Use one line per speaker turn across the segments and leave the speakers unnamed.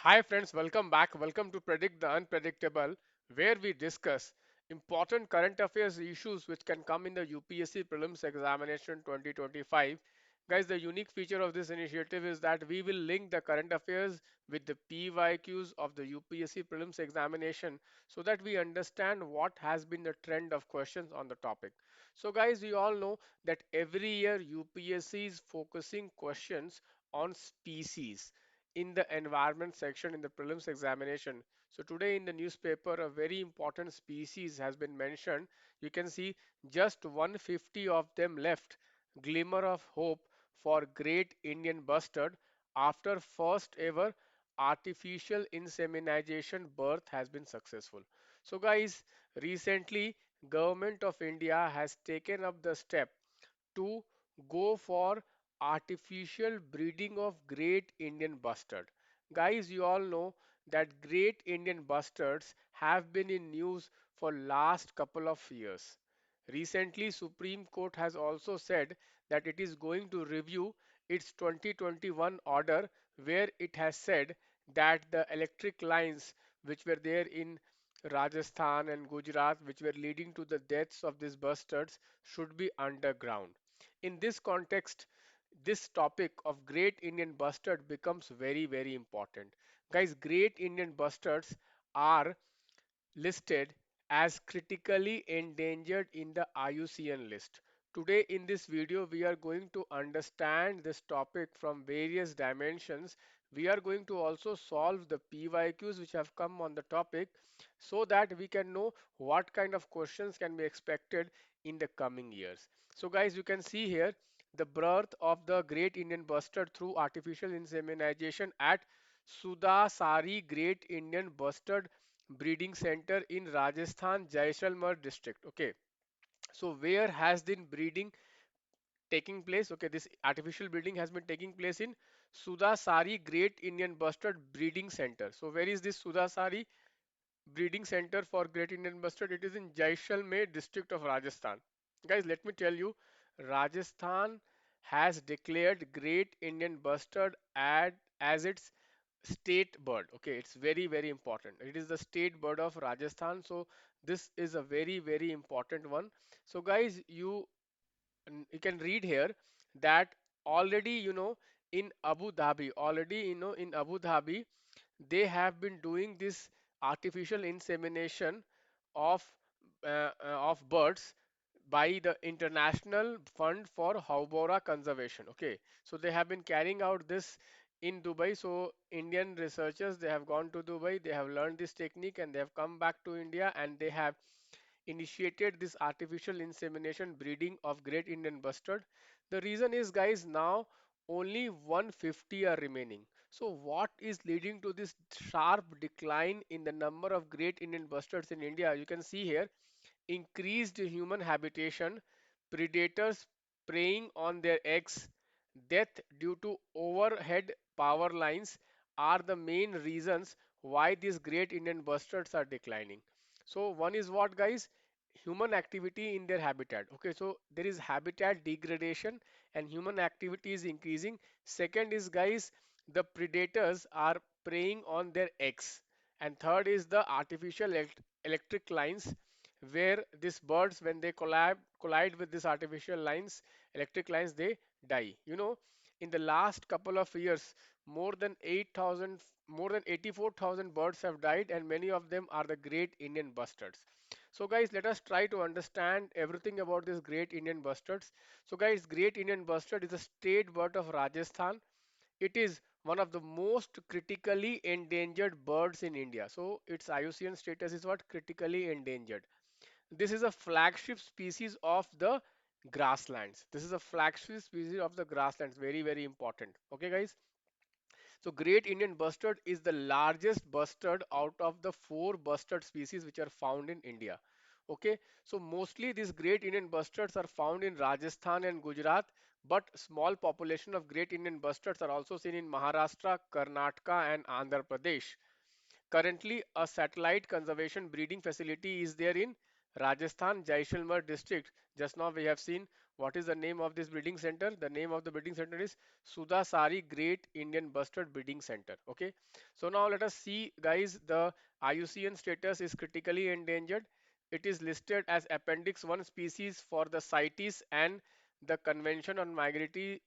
Hi friends, welcome back. Welcome to Predict the Unpredictable, where we discuss important current affairs issues which can come in the UPSC Prelims Examination 2025. Guys, the unique feature of this initiative is that we will link the current affairs with the PYQs of the UPSC Prelims Examination so that we understand what has been the trend of questions on the topic. So guys, we all know that every year UPSC is focusing questions on species in the environment section in the prelims examination. So today in the newspaper, a very important species has been mentioned. You can see just 150 of them left. Glimmer of hope for great Indian bustard after first ever artificial insemination birth has been successful. So guys, recently government of India has taken up the step to go for artificial breeding of great Indian bustard. Guys, you all know that great Indian bustards have been in news for last couple of years. Recently, Supreme Court has also said that it is going to review its 2021 order where it has said that the electric lines which were there in Rajasthan and Gujarat, which were leading to the deaths of these bustards, should be underground. In this context, this topic of great Indian bustard becomes very, very important. Guys, great Indian bustards are listed as critically endangered in the IUCN list. Today in this video, we are going to understand this topic from various dimensions. We are going to also solve the PYQs which have come on the topic so that we can know what kind of questions can be expected in the coming years. So guys, you can see here the birth of the great Indian bustard through artificial insemination at Sudasari Great Indian Bustard Breeding Center in Rajasthan, Jaisalmer district. Okay, so where has been breeding taking place? Okay, this artificial breeding has been taking place in Sudasari Great Indian Bustard Breeding Center. So where is this Sudasari Breeding Center for Great Indian Bustard? It is in Jaisalmer district of Rajasthan. Guys, let me tell you, Rajasthan has declared Great Indian Bustard as its state bird. Okay, it's very, very important. It is the state bird of Rajasthan. So this is a very, very important one. So guys, you can read here that already in Abu Dhabi, in Abu Dhabi, they have been doing this artificial insemination of of birds by the International Fund for Haubora Conservation. Okay, so they have been carrying out this in Dubai. So Indian researchers, they have gone to Dubai, they have learned this technique and they have come back to India and they have initiated this artificial insemination breeding of great Indian bustard. The reason is, guys, now only 150 are remaining. So what is leading to this sharp decline in the number of great Indian bustards in India? You can see here increased human habitation, predators preying on their eggs, death due to overhead power lines are the main reasons why these great Indian bustards are declining. So one is what, guys? Human activity in their habitat. Okay, so there is habitat degradation and human activity is increasing. Second is, guys, the predators are preying on their eggs. And third is the artificial electric lines where these birds, when they collide with these artificial lines, electric lines, they die. In the last couple of years, more than 84,000 birds have died, and many of them are the great Indian bustards. So, guys, let us try to understand everything about this great Indian bustards. So, guys, great Indian bustard is a state bird of Rajasthan. It is one of the most critically endangered birds in India. So, its IUCN status is what? Critically endangered. This is a flagship species of the grasslands. This is a flagship species of the grasslands. Very, very important. Okay, guys. So great Indian bustard is the largest bustard out of the four bustard species which are found in India. Okay, so mostly these great Indian bustards are found in Rajasthan and Gujarat, but small population of great Indian bustards are also seen in Maharashtra, Karnataka and Andhra Pradesh. Currently, a satellite conservation breeding facility is there in Rajasthan, Jaisalmer district. Just now we have seen What is the name of this breeding center? The name of the breeding center is Sudasari Great Indian Bustard Breeding Center. Okay. So now let us see, guys, the IUCN status is critically endangered. It is listed as Appendix 1 species for the CITES and the Convention on Migratory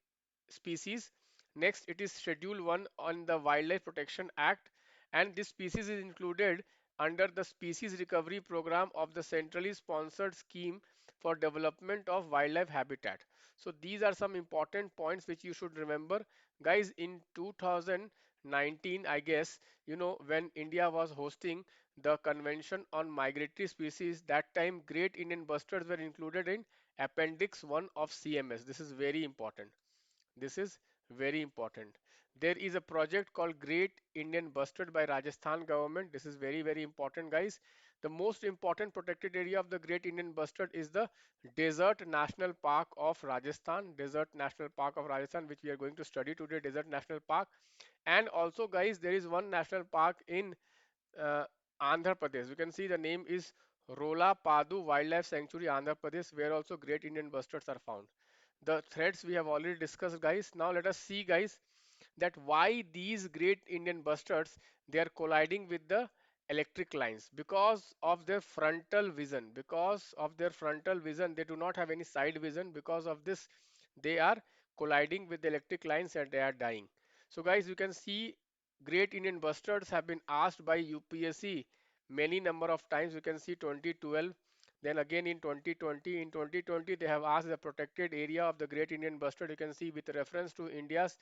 Species. Next, it is Schedule 1 on the Wildlife Protection Act, and this species is included under the Species Recovery Program of the centrally sponsored scheme for development of wildlife habitat. So these are some important points which you should remember. Guys, in 2019, I guess, when India was hosting the Convention on Migratory Species, that time Great Indian Bustards were included in Appendix 1 of CMS. This is very important. This is very important. There is a project called Great Indian Bustard by Rajasthan government. This is very, very important, guys. The most important protected area of the Great Indian Bustard is the Desert National Park of Rajasthan. Desert National Park of Rajasthan, which we are going to study today, Desert National Park. And also, guys, there is one national park in uh, Andhra Pradesh. You can see the name is Rola Padu Wildlife Sanctuary, Andhra Pradesh, where also Great Indian Bustards are found. The threats we have already discussed, guys. Now let us see, guys, that why these Great Indian Bustards, they are colliding with the electric lines because of their frontal vision. Because of their frontal vision, they do not have any side vision. Because of this, they are colliding with the electric lines and they are dying. So guys, you can see Great Indian Bustards have been asked by UPSC many number of times. You can see 2012, then again in 2020. In 2020, they have asked the protected area of the Great Indian Bustard. You can see with reference to India's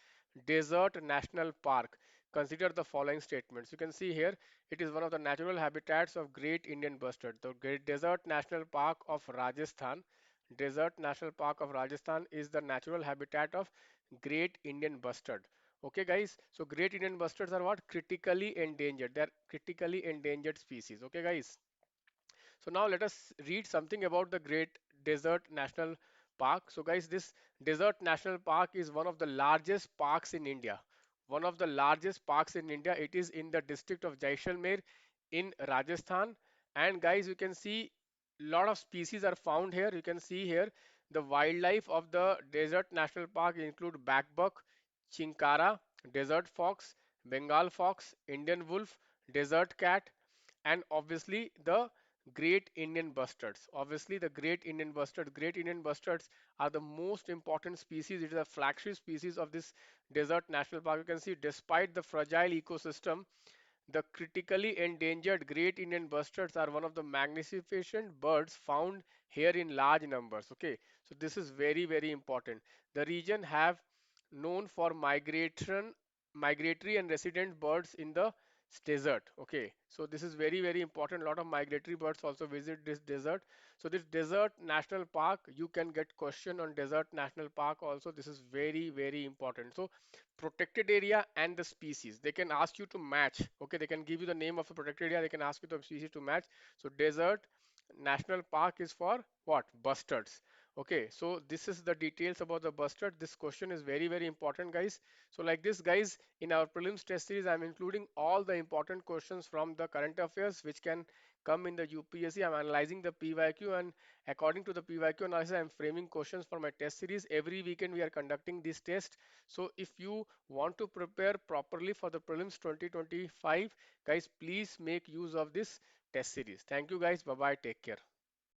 Desert National Park. Consider the following statements. You can see here, it is one of the natural habitats of Great Indian Bustard. The Great Desert National Park of Rajasthan. Desert National Park of Rajasthan is the natural habitat of Great Indian Bustard. Okay, guys. So Great Indian Bustards are what? Critically endangered. They are critically endangered species. Okay, guys. So now let us read something about the Great Desert National Park. So guys, this Desert National Park is one of the largest parks in India. One of the largest parks in India. It is in the district of Jaisalmer in Rajasthan. And guys, you can see lot of species are found here. You can see here the wildlife of the Desert National Park include backbuck, chinkara, desert fox, Bengal fox, Indian wolf, desert cat, and obviously the Great Indian bustards. Obviously, the Great Indian bustards. Great Indian bustards are the most important species. It is a flagship species of this desert national park. You can see, despite the fragile ecosystem, the critically endangered Great Indian bustards are one of the magnificent birds found here in large numbers. Okay, so this is very, very important. The region have known for migratory and resident birds in the desert. Okay, so this is very, very important. A lot of migratory birds also visit this desert. So this desert national park, you can get question on desert national park also. This is very, very important. So protected area and the species, they can ask you to match. Okay, they can give you the name of a protected area, they can ask you the species to match. So desert national park is for what? Bustards. Okay, so this is the details about the bustard. This question is very, very important, guys. So like this, guys, in our prelims test series, I'm including all the important questions from the current affairs which can come in the UPSC. I'm analyzing the PYQ, and according to the PYQ analysis, I'm framing questions for my test series. Every weekend we are conducting this test. So if you want to prepare properly for the prelims 2025, guys, please make use of this test series. Thank you, guys. Bye bye. Take care.